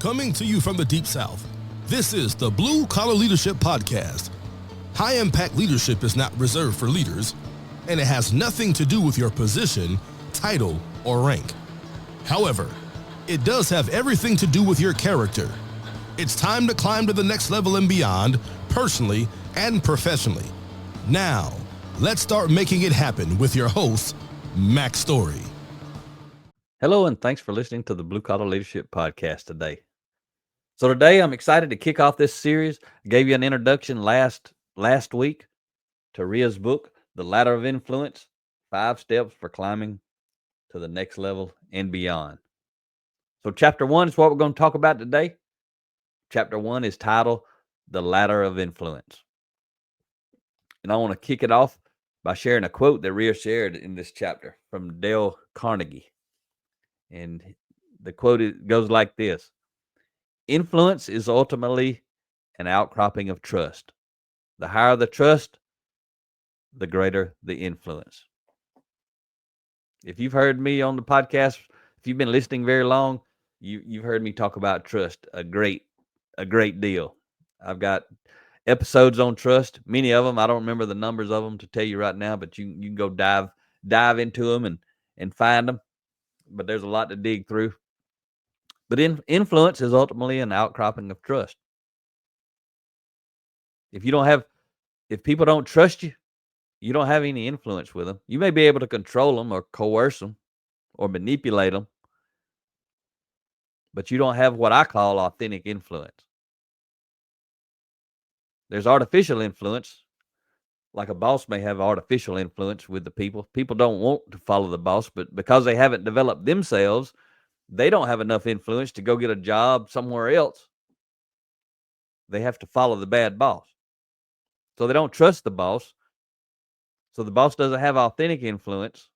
Coming to you from the Deep South, this is the Blue Collar Leadership Podcast. High-impact leadership is not reserved for leaders, and it has nothing to do with your position, title, or rank. However, it does have everything to do with your character. It's time to climb to the next level and beyond, personally and professionally. Now, let's start making it happen with your host, Max Story. Hello, and thanks for listening to the Blue Collar Leadership Podcast today. So today I'm excited to kick off this series. I gave you an introduction last week to Ria's book, The Ladder of Influence, 5 Steps for Climbing to the Next Level and Beyond. So chapter 1 is what we're going to talk about today. Chapter 1 is titled The Ladder of Influence. And I want to kick it off by sharing a quote that Ria shared in this chapter from Dale Carnegie. And the quote goes like this: influence is ultimately an outcropping of trust. The higher the trust, the greater the influence. If you've heard me on the podcast, if you've been listening very long, you've heard me talk about trust a great deal. I've got episodes on trust, many of them. I don't remember the numbers of them to tell you right now, but you can go dive into them and find them. But there's a lot to dig through. But influence is ultimately an outcropping of trust. If people don't trust you, you don't have any influence with them. You may be able to control them or coerce them or manipulate them, but you don't have what I call authentic influence. There's artificial influence, like a boss may have artificial influence with the people. People don't want to follow the boss, but because they haven't developed themselves, they don't have enough influence to go get a job somewhere else. They have to follow the bad boss. So they don't trust the boss. So the boss doesn't have authentic influence.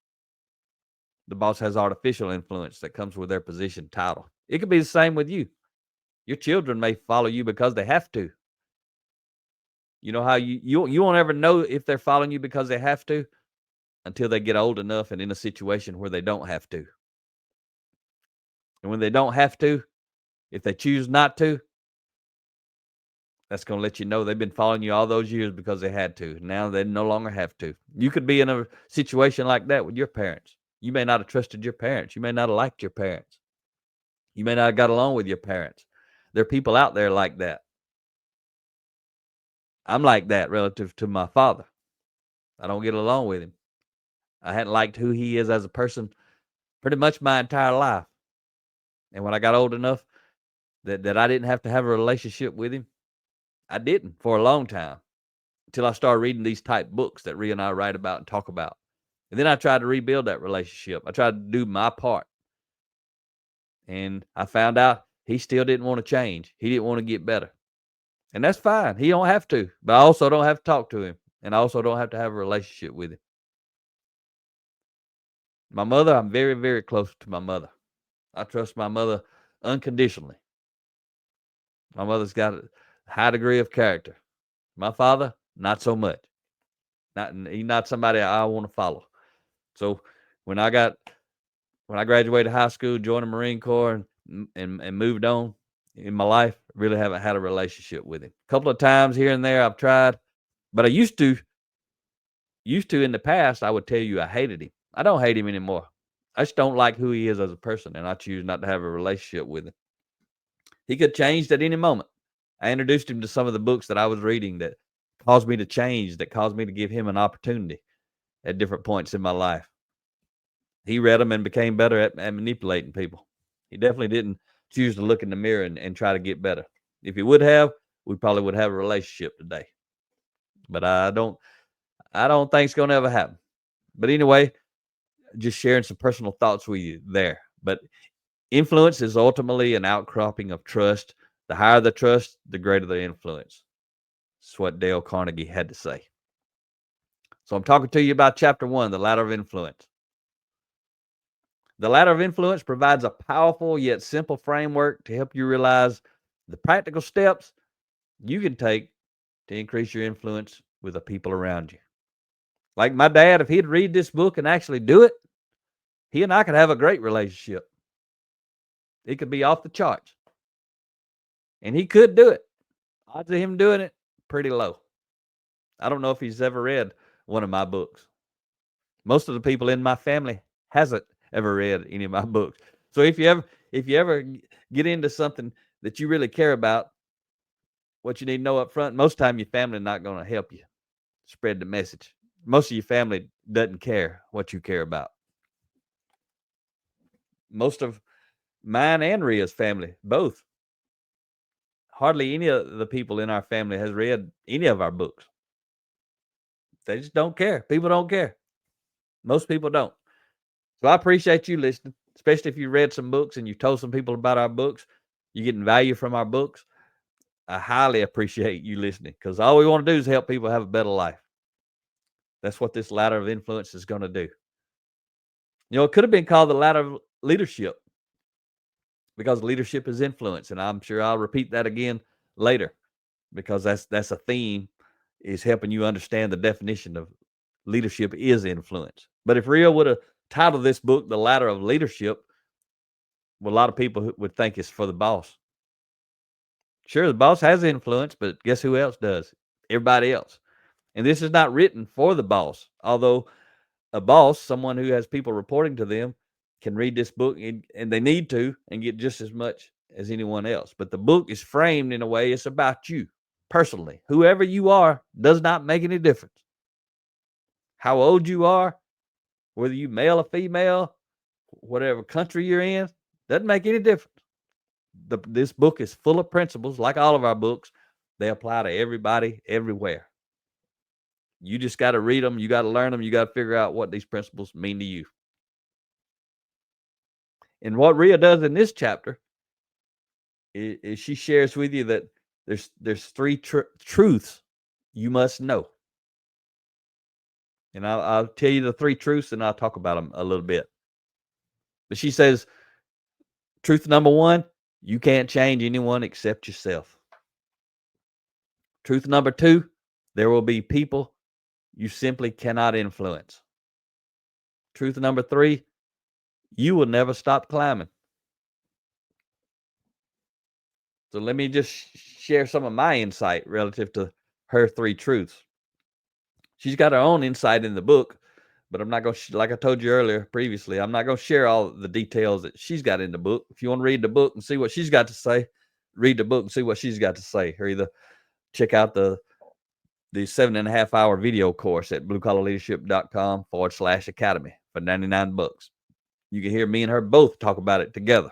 The boss has artificial influence that comes with their position title. It could be the same with you. Your children may follow you because they have to. You know how you won't ever know if they're following you because they have to until they get old enough and in a situation where they don't have to. And when they don't have to, if they choose not to, that's going to let you know they've been following you all those years because they had to. Now they no longer have to. You could be in a situation like that with your parents. You may not have trusted your parents. You may not have liked your parents. You may not have got along with your parents. There are people out there like that. I'm like that relative to my father. I don't get along with him. I hadn't liked who he is as a person pretty much my entire life. And when I got old enough that I didn't have to have a relationship with him, I didn't for a long time until I started reading these type books that Rhea and I write about and talk about. And then I tried to rebuild that relationship. I tried to do my part. And I found out he still didn't want to change. He didn't want to get better. And that's fine. He don't have to. But I also don't have to talk to him. And I also don't have to have a relationship with him. My mother, I'm very, very close to my mother. I trust my mother unconditionally. My mother's got a high degree of character. My father, not so much. He's not somebody I want to follow. So when I graduated high school, joined the Marine Corps, and moved on in my life, really haven't had a relationship with him. A couple of times here and there I've tried, but I used to in the past, I would tell you I hated him. I don't hate him anymore. I just don't like who he is as a person, and I choose not to have a relationship with him. He could change at any moment. I introduced him to some of the books that I was reading that caused me to change, that caused me to give him an opportunity at different points in my life. He read them and became better at manipulating people. He definitely didn't choose to look in the mirror and try to get better. If he would have, we probably would have a relationship today. But I don't think it's going to ever happen. But anyway, just sharing some personal thoughts with you there. But influence is ultimately an outcropping of trust. The higher the trust, the greater the influence. That's what Dale Carnegie had to say. So I'm talking to you about chapter 1, The Ladder of Influence. The Ladder of Influence provides a powerful yet simple framework to help you realize the practical steps you can take to increase your influence with the people around you. Like my dad, if he'd read this book and actually do it, he and I could have a great relationship. It could be off the charts. And he could do it. Odds of him doing it, pretty low. I don't know if he's ever read one of my books. Most of the people in my family hasn't ever read any of my books. So if you ever get into something that you really care about, what you need to know up front, most of the time your family not going to help you spread the message. Most of your family doesn't care what you care about. Most of mine and Ria's family, both. Hardly any of the people in our family has read any of our books. They just don't care. People don't care. Most people don't. So I appreciate you listening, especially if you read some books and you told some people about our books. You're getting value from our books. I highly appreciate you listening, because all we want to do is help people have a better life. That's what this ladder of influence is going to do. You know, it could have been called the ladder of leadership, because leadership is influence. And I'm sure I'll repeat that again later, because that's a theme, is helping you understand the definition of leadership is influence. But if Ria would have titled this book The Ladder of Leadership, well, a lot of people would think it's for the boss. Sure, the boss has influence, but guess who else does? Everybody else. And this is not written for the boss, although a boss, someone who has people reporting to them, can read this book and they need to and get just as much as anyone else. But the book is framed in a way it's about you personally. Whoever you are does not make any difference. How old you are, whether you male or female, whatever country you're in, doesn't make any difference. This book is full of principles, like all of our books. They apply to everybody, everywhere. You just got to read them. You got to learn them. You got to figure out what these principles mean to you. And what Ria does in this chapter is she shares with you that there's three truths you must know. And I'll tell you the three truths, and I'll talk about them a little bit. But she says, truth number one, you can't change anyone except yourself. Truth number two, there will be people you simply cannot influence. Truth number three, you will never stop climbing. So let me just share some of my insight relative to her three truths. She's got her own insight in the book, but I'm not going to, like I told you earlier previously, I'm not going to share all the details that she's got in the book. If you want to read the book and see what she's got to say, read the book and see what she's got to say. Or either check out the 7.5 hour video course at bluecollarleadership.com/academy for $99. You can hear me and her both talk about it together.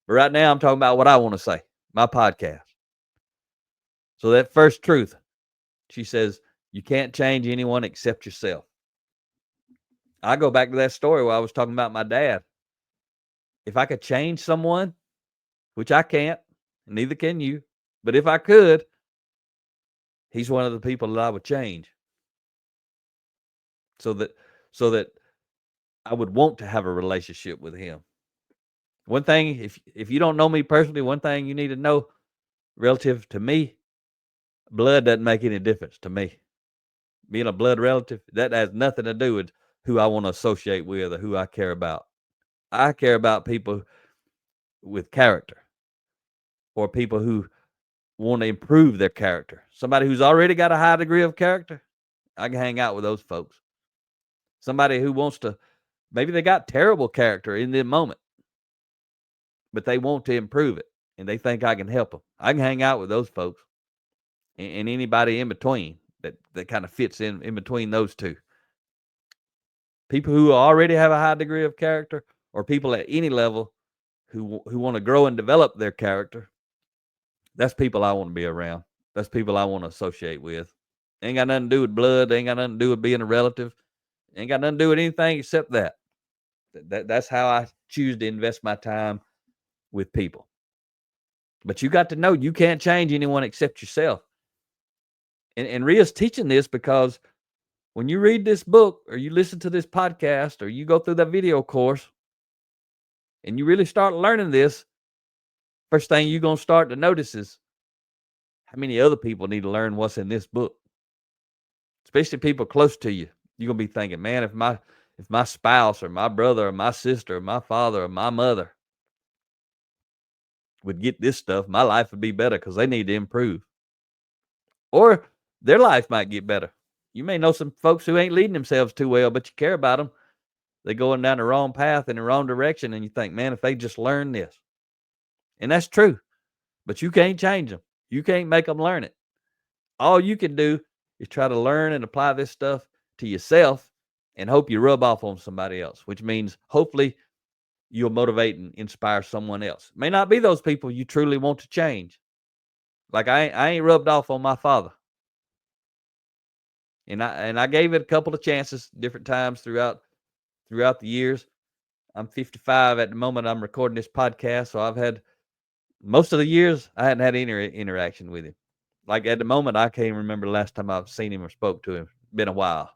But right now I'm talking about what I want to say, my podcast. So that first truth, she says, you can't change anyone except yourself. I go back to that story where I was talking about my dad. If I could change someone, which I can't, neither can you, but if I could, he's one of the people that I would change. So that I would want to have a relationship with him. One thing, if you don't know me personally, one thing you need to know relative to me, blood doesn't make any difference to me. Being a blood relative, that has nothing to do with who I want to associate with or who I care about. I care about people with character, or people who want to improve their character. Somebody who's already got a high degree of character, I can hang out with those folks. Somebody who wants to, maybe they got terrible character in the moment, but they want to improve it and they think I can help them. I can hang out with those folks, and anybody in between that kind of fits in between those two. People who already have a high degree of character, or people at any level who want to grow and develop their character. That's people I want to be around. That's people I want to associate with. Ain't got nothing to do with blood. Ain't got nothing to do with being a relative. Ain't got nothing to do with anything except that. That's how I choose to invest my time with people. But you got to know you can't change anyone except yourself. And Ria's teaching this because when you read this book, or you listen to this podcast, or you go through that video course, and you really start learning this, first thing you're going to start to notice is how many other people need to learn what's in this book. Especially people close to you. You're going to be thinking, man, if my spouse or my brother or my sister or my father or my mother would get this stuff, my life would be better because they need to improve. Or their life might get better. You may know some folks who ain't leading themselves too well, but you care about them. They're going down the wrong path in the wrong direction, and you think, man, if they just learn this. And that's true, but you can't change them. You can't make them learn it. All you can do is try to learn and apply this stuff to yourself and hope you rub off on somebody else, which means hopefully you'll motivate and inspire someone else. It may not be those people you truly want to change. Like I ain't rubbed off on my father. And I gave it a couple of chances, different times throughout the years. I'm 55 at the moment I'm recording this podcast, so I've had most of the years I hadn't had any interaction with him. Like at the moment, I can't remember the last time I've seen him or spoke to him. It's been a while.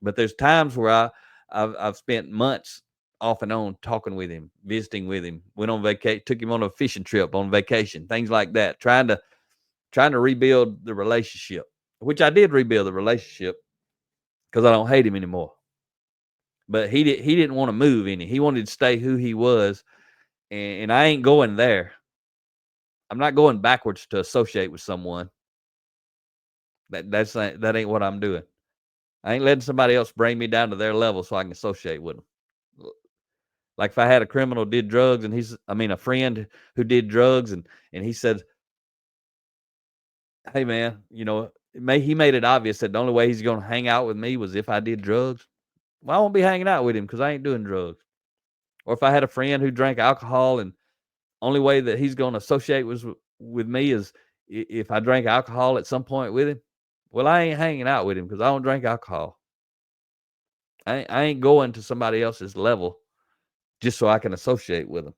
But there's times where I've spent months off and on talking with him, visiting with him, went on vacation, took him on a fishing trip on vacation, things like that, trying to rebuild the relationship, which I did rebuild the relationship because I don't hate him anymore. But he didn't want to move any. He wanted to stay who he was, and I ain't going there. I'm not going backwards to associate with someone. That ain't what I'm doing. I ain't letting somebody else bring me down to their level so I can associate with them. Like if I had a criminal did drugs and a friend who did drugs and he said, hey man, he made it obvious that the only way he's going to hang out with me was if I did drugs. Well, I won't be hanging out with him because I ain't doing drugs. Or if I had a friend who drank alcohol and only way that he's going to associate with me is if I drank alcohol at some point with him. Well, I ain't hanging out with him because I don't drink alcohol. I ain't going to somebody else's level just so I can associate with them.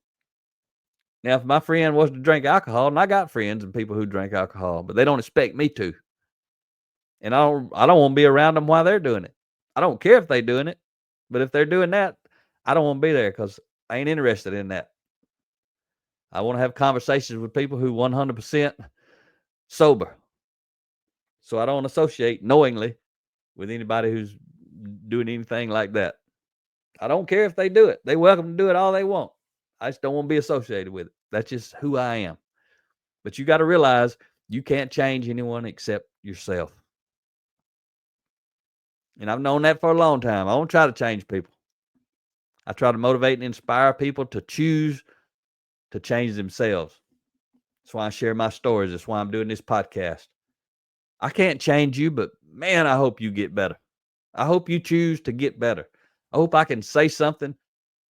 Now, if my friend was to drink alcohol, and I got friends and people who drink alcohol, but they don't expect me to. And I don't want to be around them while they're doing it. I don't care if they're doing it, but if they're doing that, I don't want to be there because I ain't interested in that. I want to have conversations with people who 100% sober. So I don't associate knowingly with anybody who's doing anything like that. I don't care if they do it. They're welcome to do it all they want. I just don't want to be associated with it. That's just who I am. But you got to realize you can't change anyone except yourself. And I've known that for a long time. I don't try to change people. I try to motivate and inspire people to choose to change themselves. That's why I share my stories. That's why I'm doing this podcast. I can't change you, but man, I hope you get better. I hope you choose to get better. I hope I can say something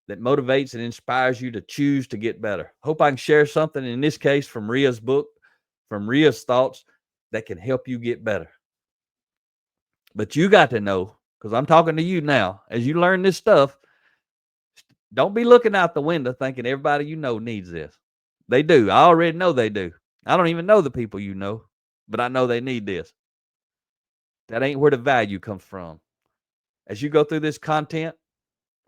that motivates and inspires you to choose to get better. I hope I can share something, in this case, from Ria's book, from Ria's thoughts, that can help you get better. But you got to know, because I'm talking to you now, as you learn this stuff, don't be looking out the window thinking everybody you know needs this. They do. I already know they do. I don't even know the people you know, but I know they need this. That ain't where the value comes from. As you go through this content,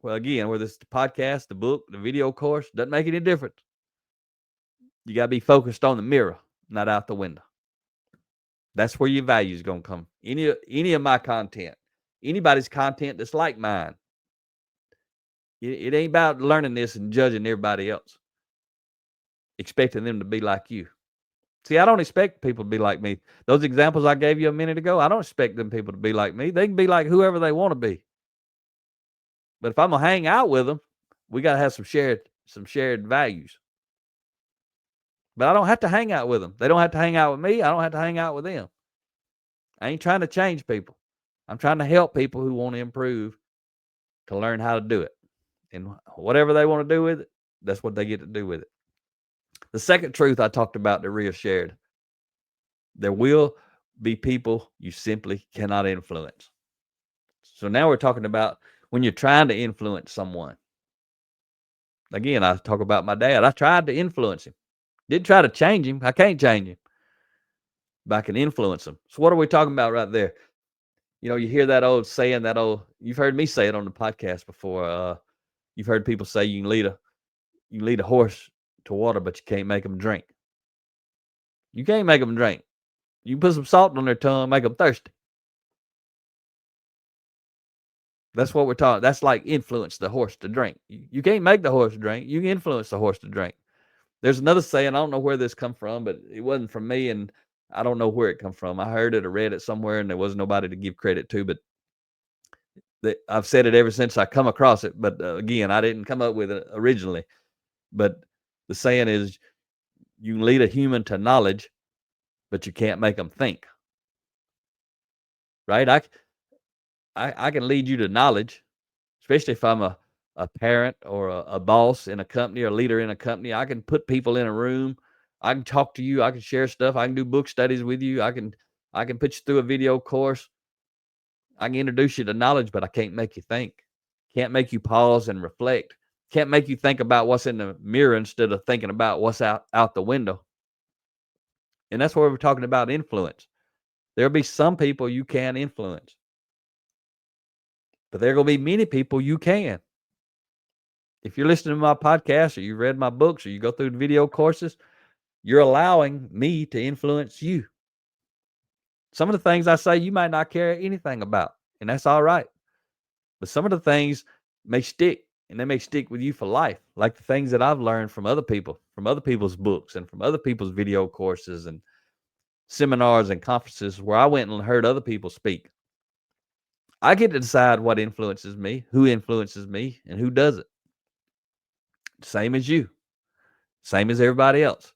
well, again, whether it's the podcast, the book, the video course, doesn't make any difference. You got to be focused on the mirror, not out the window. That's where your value is going to come. Any of my content, anybody's content that's like mine. It ain't about learning this and judging everybody else, expecting them to be like you. See, I don't expect people to be like me. Those examples I gave you a minute ago, I don't expect them people to be like me. They can be like whoever they want to be. But if I'm going to hang out with them, we got to have some shared values. But I don't have to hang out with them. They don't have to hang out with me. I don't have to hang out with them. I ain't trying to change people. I'm trying to help people who want to improve to learn how to do it. And whatever they want to do with it, that's what they get to do with it. The second truth I talked about that Ria shared, there will be people you simply cannot influence. So now we're talking about when you're trying to influence someone. Again, I talk about my dad. I tried to influence him. Didn't try to change him. I can't change him. But I can influence him. So what are we talking about right there? You hear that old saying, you've heard me say it on the podcast before. You've heard people say you can lead a horse to water, but you can't make them drink. You can't make them drink. You put some salt on their tongue, make them thirsty. That's what we're talking. That's like influence the horse to drink. You can't make the horse drink. You can influence the horse to drink. There's another saying, I don't know where this come from, but it wasn't from me, and I don't know where it come from. I heard it or read it somewhere, and there was nobody to give credit to, but I've said it ever since I come across it. But again, I didn't come up with it originally. But the saying is, you can lead a human to knowledge, but you can't make them think. Right? I can lead you to knowledge, especially if I'm a parent or a boss in a company or a leader in a company. I can put people in a room. I can talk to you. I can share stuff. I can do book studies with you. I can put you through a video course. I can introduce you to knowledge, but I can't make you think. Can't make you pause and reflect. Can't make you think about what's in the mirror instead of thinking about what's out the window. And that's where we're talking about influence. There'll be some people you can influence, but there are going to be many people you can. If you're listening to my podcast or you read my books or you go through the video courses, you're allowing me to influence you. Some of the things I say you might not care anything about, and that's all right. But some of the things may stick, and they may stick with you for life, like the things that I've learned from other people, from other people's books and from other people's video courses and seminars and conferences where I went and heard other people speak. I get to decide what influences me, who influences me, and who doesn't. Same as you, same as everybody else.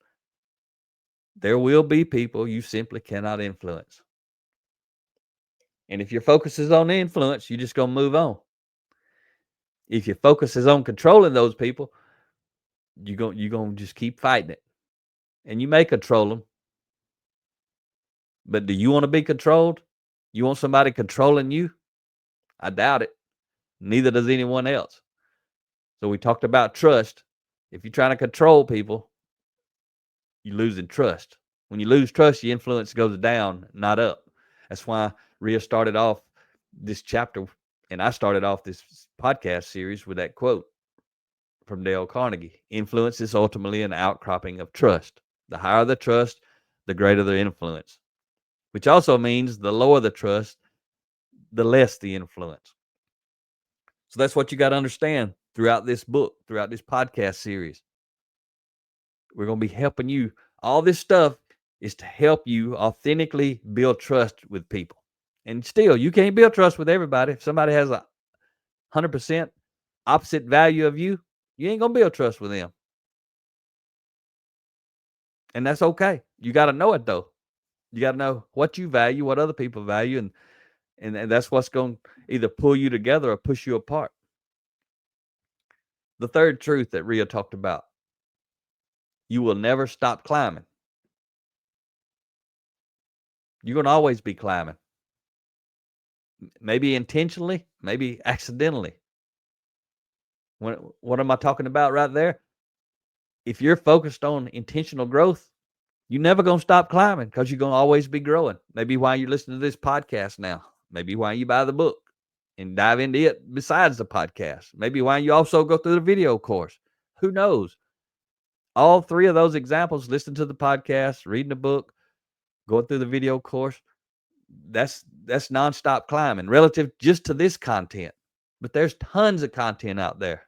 There will be people you simply cannot influence. And if your focus is on influence, you're just going to move on. If your focus is on controlling those people, you're going to just keep fighting it. And you may control them. But do you want to be controlled? You want somebody controlling you? I doubt it. Neither does anyone else. So we talked about trust. If you're trying to control people, you're losing trust. When you lose trust, your influence goes down, not up. That's why Rhea started off this chapter, and I started off this podcast series with that quote from Dale Carnegie. Influence is ultimately an outcropping of trust. The higher the trust, the greater the influence, which also means the lower the trust, the less the influence. So that's what you got to understand throughout this book, throughout this podcast series. We're going to be helping you. All this stuff is to help you authentically build trust with people. And still, you can't build trust with everybody. If somebody has a 100% opposite value of you, you ain't going to build trust with them. And that's okay. You got to know it, though. You got to know what you value, what other people value, and that's what's going to either pull you together or push you apart. The third truth that Rhea talked about, you will never stop climbing. You're going to always be climbing. Maybe intentionally, maybe accidentally. What am I talking about right there? If you're focused on intentional growth, you're never going to stop climbing because you're going to always be growing. Maybe why you listen to this podcast now. Maybe why you buy the book and dive into it besides the podcast. Maybe why you also go through the video course. Who knows? All three of those examples, listen to the podcast, reading the book, going through the video course, that's nonstop climbing relative just to this content. But there's tons of content out there.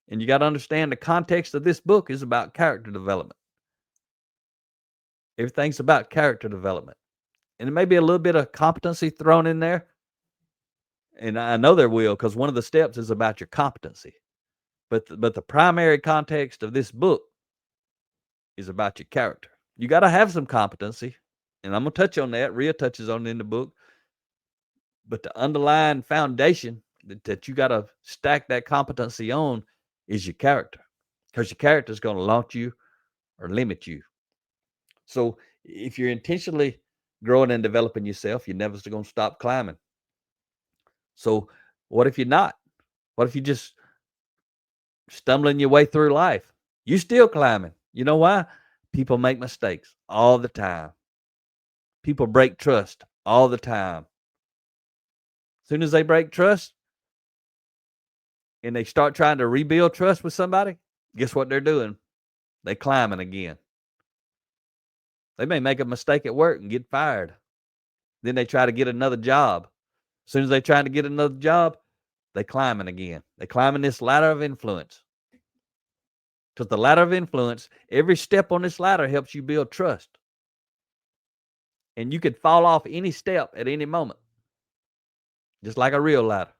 And you got to understand the context of this book is about character development. Everything's about character development. And there may be a little bit of competency thrown in there. And I know there will, because one of the steps is about your competency. But the primary context of this book is about your character. You got to have some competency. And I'm going to touch on that. Rhea touches on it in the book. But the underlying foundation that you got to stack that competency on is your character. Because your character is going to launch you or limit you. So if you're intentionally growing and developing yourself, you're never going to stop climbing. So what if you're not? What if you're just stumbling your way through life? You're still climbing. You know why? People make mistakes all the time. People break trust all the time. As soon as they break trust and they start trying to rebuild trust with somebody, guess what they're doing? They're climbing again. They may make a mistake at work and get fired. Then they try to get another job. As soon as they try to get another job, they climbing again. They climbing this ladder of influence. Because the ladder of influence, every step on this ladder helps you build trust. And you could fall off any step at any moment, just like a real ladder.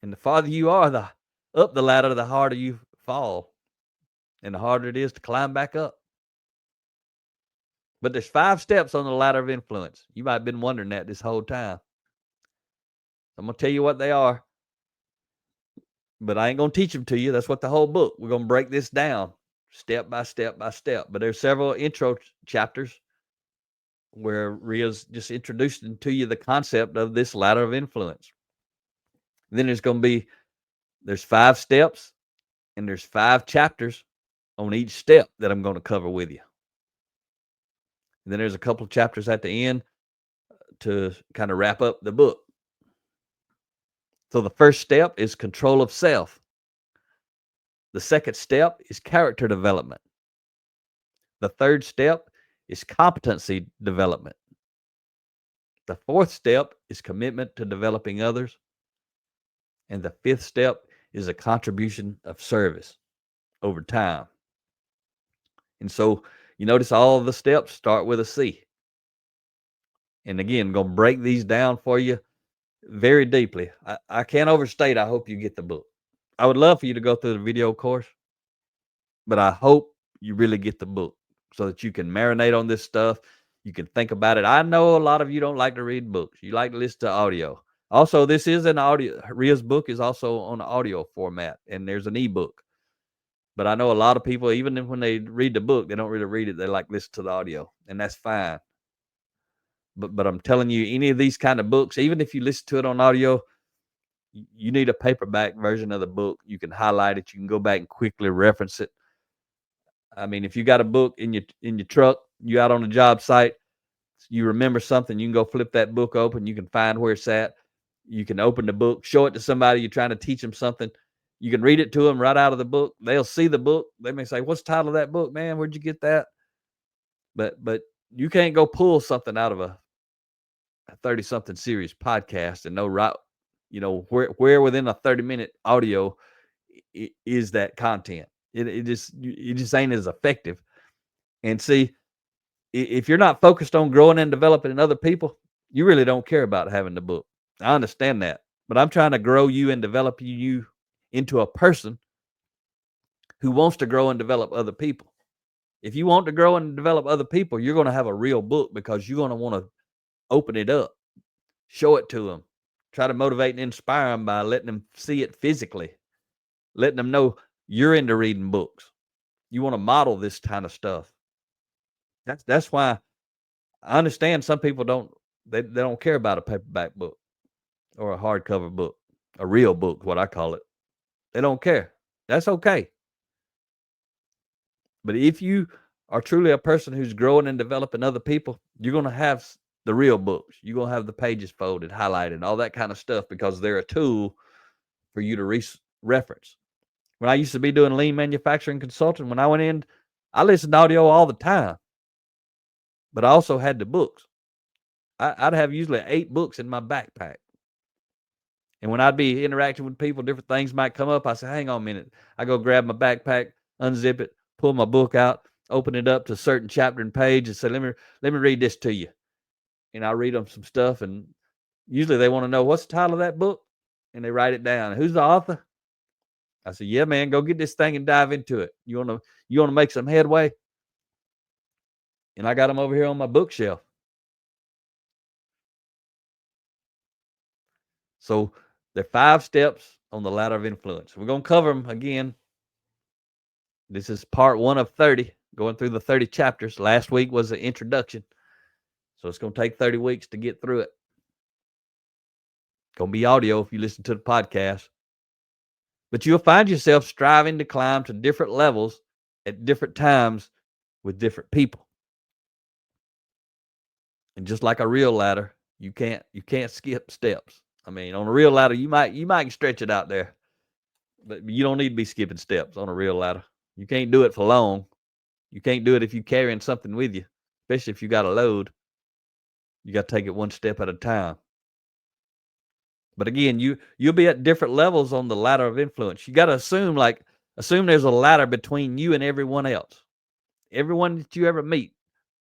And the farther you are up the ladder, the harder you fall, and the harder it is to climb back up. But there's 5 steps on the ladder of influence. You might have been wondering that this whole time. I'm going to tell you what they are, but I ain't going to teach them to you. That's what the whole book. We're going to break this down step by step by step. But there's several intro chapters where Ria's just introducing to you the concept of this ladder of influence. Then there's 5 steps, and there's 5 chapters on each step that I'm going to cover with you. And then there's a couple of chapters at the end to kind of wrap up the book. So the first step is control of self. The second step is character development. The third step is competency development. The fourth step is commitment to developing others. And the fifth step is a contribution of service over time. And so you notice all of the steps start with a C. And again, I'm going to break these down for you very deeply. I can't overstate, I hope you get the book. I would love for you to go through the video course, but I hope you really get the book so that you can marinate on this stuff. You can think about it. I know a lot of you don't like to read books. You like to listen to audio. Also, this is an audio. Ria's book is also on audio format, and there's an ebook. But I know a lot of people, even when they read the book, they don't really read it. They like listen to the audio, and that's fine. But I'm telling you, any of these kind of books, even if you listen to it on audio, you need a paperback version of the book. You can highlight it. You can go back and quickly reference it. I mean, if you got a book in your truck, you out on a job site, you remember something, you can go flip that book open. You can find where it's at. You can open the book, show it to somebody you're trying to teach them something. You can read it to them right out of the book. They'll see the book. They may say, "What's the title of that book, man? Where'd you get that?" But you can't go pull something out of a 30-something series podcast and know right, where within a 30-minute audio is that content. It just ain't as effective. And see, if you're not focused on growing and developing in other people, you really don't care about having the book. I understand that, but I'm trying to grow you and develop you into a person who wants to grow and develop other people. If you want to grow and develop other people, you're going to have a real book because you're going to want to open it up, show it to them, try to motivate and inspire them by letting them see it physically, letting them know you're into reading books. You want to model this kind of stuff. That's why I understand some people don't care about a paperback book or a hardcover book, a real book, what I call it. They don't care. That's okay. But if you are truly a person who's growing and developing other people, you're going to have the real books. You're going to have the pages folded, highlighted, all that kind of stuff because they're a tool for you to reference. When I used to be doing lean manufacturing consulting, when I went in, I listened to audio all the time. But I also had the books. I'd have usually 8 books in my backpack. And when I'd be interacting with people, different things might come up. I say, "Hang on a minute." I go grab my backpack, unzip it, pull my book out, open it up to a certain chapter and page and say, let me read this to you. And I read them some stuff. And usually they want to know, "What's the title of that book?" And they write it down. "Who's the author?" I say, "Yeah, man, go get this thing and dive into it. You want to make some headway?" And I got them over here on my bookshelf. So there are 5 steps on the ladder of influence. We're going to cover them again. This is part 1 of 30, going through the 30 chapters. Last week was an introduction. So it's going to take 30 weeks to get through it. It's going to be audio if you listen to the podcast. But you'll find yourself striving to climb to different levels at different times with different people. And just like a real ladder, you can't skip steps. I mean, on a real ladder, you might stretch it out there, but you don't need to be skipping steps on a real ladder. You can't do it for long. You can't do it if you're carrying something with you, especially if you got a load. You got to take it one step at a time. But again, you'll be at different levels on the ladder of influence. You got to assume there's a ladder between you and everyone else. Everyone that you ever meet,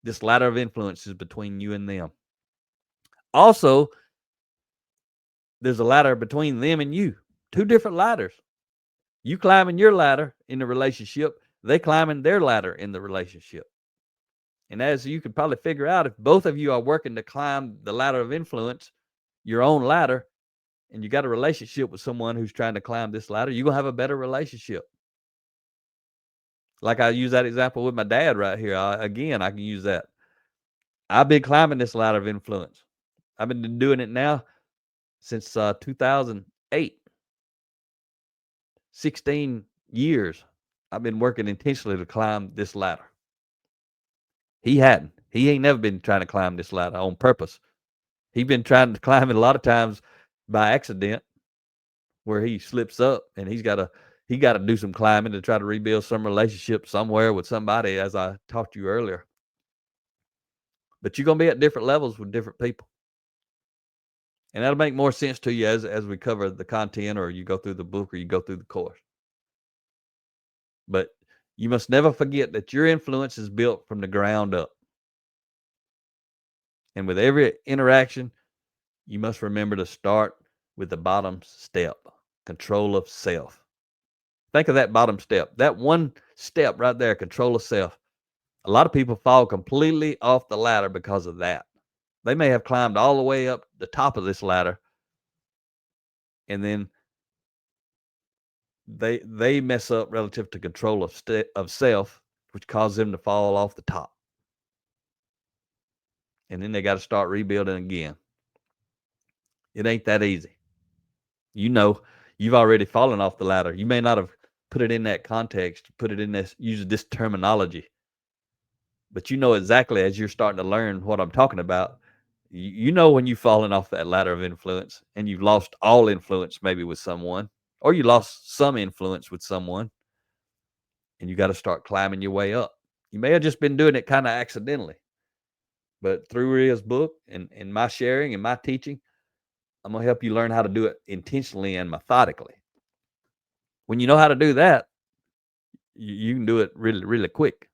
this ladder of influence is between you and them. Also, there's a ladder between them and you. Two different ladders. You climbing your ladder in the relationship, they climbing their ladder in the relationship. And as you could probably figure out, if both of you are working to climb the ladder of influence, your own ladder, and you got a relationship with someone who's trying to climb this ladder, you're going to have a better relationship. Like I use that example with my dad right here. I can use that. I've been climbing this ladder of influence. I've been doing it now since 2008. 16 years I've been working intentionally to climb this ladder. He hadn't. He ain't never been trying to climb this ladder on purpose. He's been trying to climb it a lot of times by accident, where he slips up and he got to do some climbing to try to rebuild some relationship somewhere with somebody, as I talked to you earlier. But you're going to be at different levels with different people. And that'll make more sense to you as we cover the content, or you go through the book, or you go through the course. But you must never forget that your influence is built from the ground up. And with every interaction, you must remember to start with the bottom step, control of self. Think of that bottom step, that one step right there, control of self. A lot of people fall completely off the ladder because of that. They may have climbed all the way up the top of this ladder, and then they mess up relative to control of self, which causes them to fall off the top. And then they got to start rebuilding again. It ain't that easy. You've already fallen off the ladder. You may not have put it in that context, put it in this, use this terminology, but you know exactly, as you're starting to learn what I'm talking about, you know when you've fallen off that ladder of influence and you've lost all influence maybe with someone, or you lost some influence with someone, and you got to start climbing your way up. You may have just been doing it kind of accidentally, but through Ria's book and my sharing and my teaching, I'm going to help you learn how to do it intentionally and methodically. When you know how to do that, you can do it really, really quick.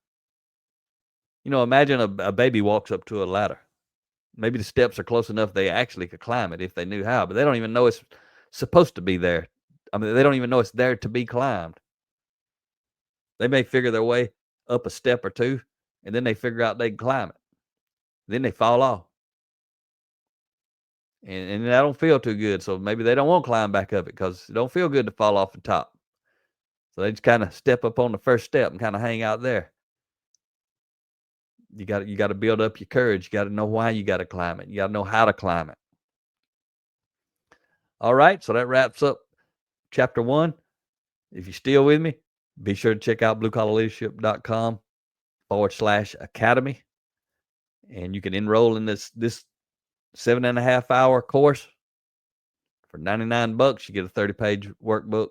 Imagine a baby walks up to a ladder. Maybe the steps are close enough they actually could climb it if they knew how, but they don't even know it's supposed to be there. They don't even know it's there to be climbed. They may figure their way up a step or two, and then they figure out they can climb it. Then they fall off. And that don't feel too good, so maybe they don't want to climb back up it because it don't feel good to fall off the top. So they just kind of step up on the first step and kind of hang out there. You got to build up your courage. You got to know why you got to climb it. You got to know how to climb it. All right, so that wraps up chapter 1. If you're still with me, be sure to check out bluecollarleadership.com/academy. And you can enroll in this 7.5-hour course for $99. You get a 30-page workbook.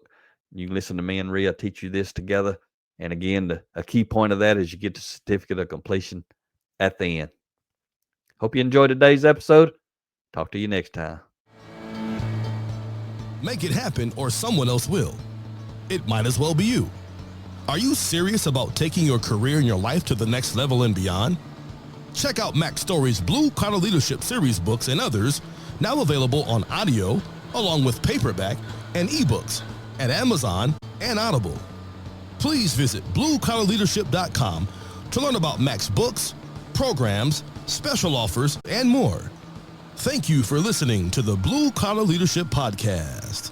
You can listen to me and Ria teach you this together. And again, a key point of that is you get the certificate of completion at the end. Hope you enjoyed today's episode. Talk to you next time. Make it happen, or someone else will. It might as well be you. Are you serious about taking your career and your life to the next level and beyond? Check out Mac Story's Blue Collar Leadership series books and others, now available on audio, along with paperback and ebooks at Amazon and Audible. Please visit bluecollarleadership.com to learn about Mac's books, programs, special offers, and more. Thank you for listening to the Blue Collar Leadership Podcast.